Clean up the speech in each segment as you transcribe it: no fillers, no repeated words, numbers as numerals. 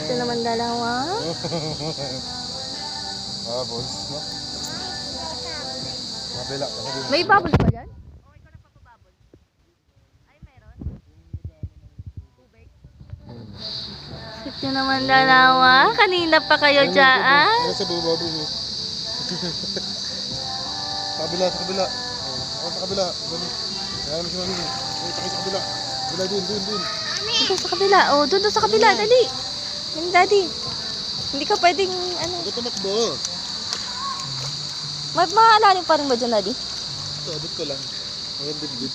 Ito naman dalawa. Bubbles, no? Kabila. May bubbles ba dyan? Ito naman dalawa. Kanina pa kayo dyan. Ano sa bubbles, eh? Kabila, sa kabila. Ako sa kabila. Kaya naman si Mami. Takay sa kabila. Kabila, dun. Dito sa kabila. Oh, doon sa kabila. Dali. Yung daddy. Hindi ka pwedeng, ano. Ako tumakbo. Maalalim pa rin ba dyan, daddy? Ito, abot ko lang. Hanggang dibdib.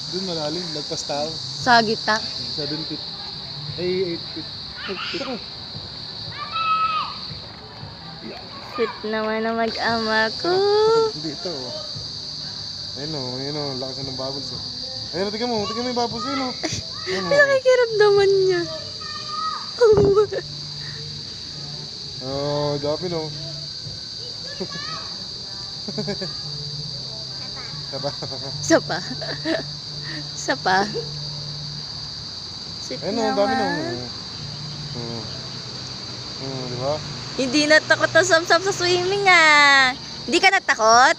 Dun malalim. Lagpas tao. Sa gitna. 7 feet. Ay, 8 feet. Ito. Sweet naman na mag-ama ko. Dito. Ayun o. Lakas ng bubbles. Ayun, tingnan mo yung bubbles. Ayun o. Nakikiramdaman niya. Oh, dami no. Isa pa. Isa pa. Sweet Ayun o, dami no. naman. Di ba? Hindi natakot ang samsam sa swimming ah. Hindi ka natakot?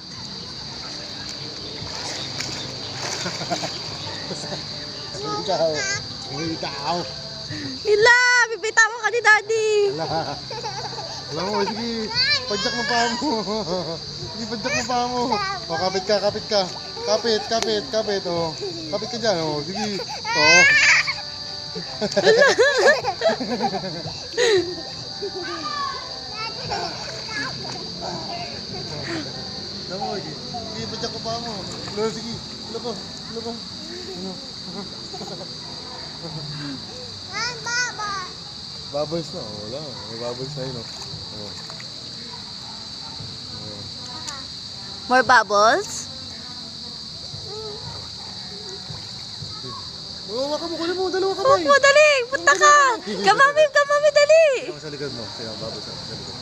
Ikaw. Hila, bibitawan ka ni daddy. Alam mo, sige. Padyak mo pa mo. Sige, padyak mo pa mo. O, kapit ka. Kapit. O, kapit ka dyan. O, sige. O. Alam mo, sige, padyak mo pa mo. Sige, loko. Bubbles na, wala. May bubbles na yun, no? More bubbles? Oh, waka mo, kunin mo, dalawa kamay. Opo, dali. Punta ka. Kamami, dali. Ito sa likod mo. Sige, bubbles na, sa likod.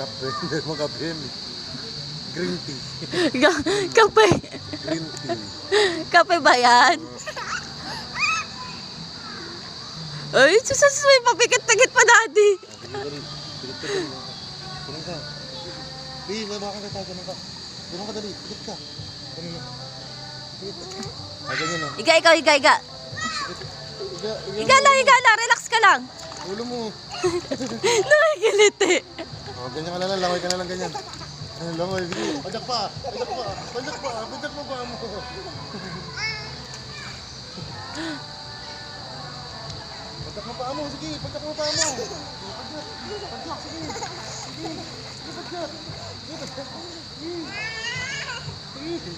Kape, hindi mo kape yun. Green tea. Kape. Green tea. Kape ba yan? Ay, susas, may papikit-pikit pa daddy. Dali. Pikit ka dali. Ganun ka. Di, mabakan ka. Ganun ka. Ganun ka dali. Pikit ka. Ganun na. Pikit. Ganyan na. Iga. Higa lang. Relax ka lang. Ulo mo. Nakikiliti. Oh, ganyan ka na lang. Langoy ka na lang ganyan. Langoy. Sige. Padyak pa. Padyak mo pa mo. Padyak mo pa mo. Sige. Padyak mo pa mo. Padyak. Sige. Padyak. Sige.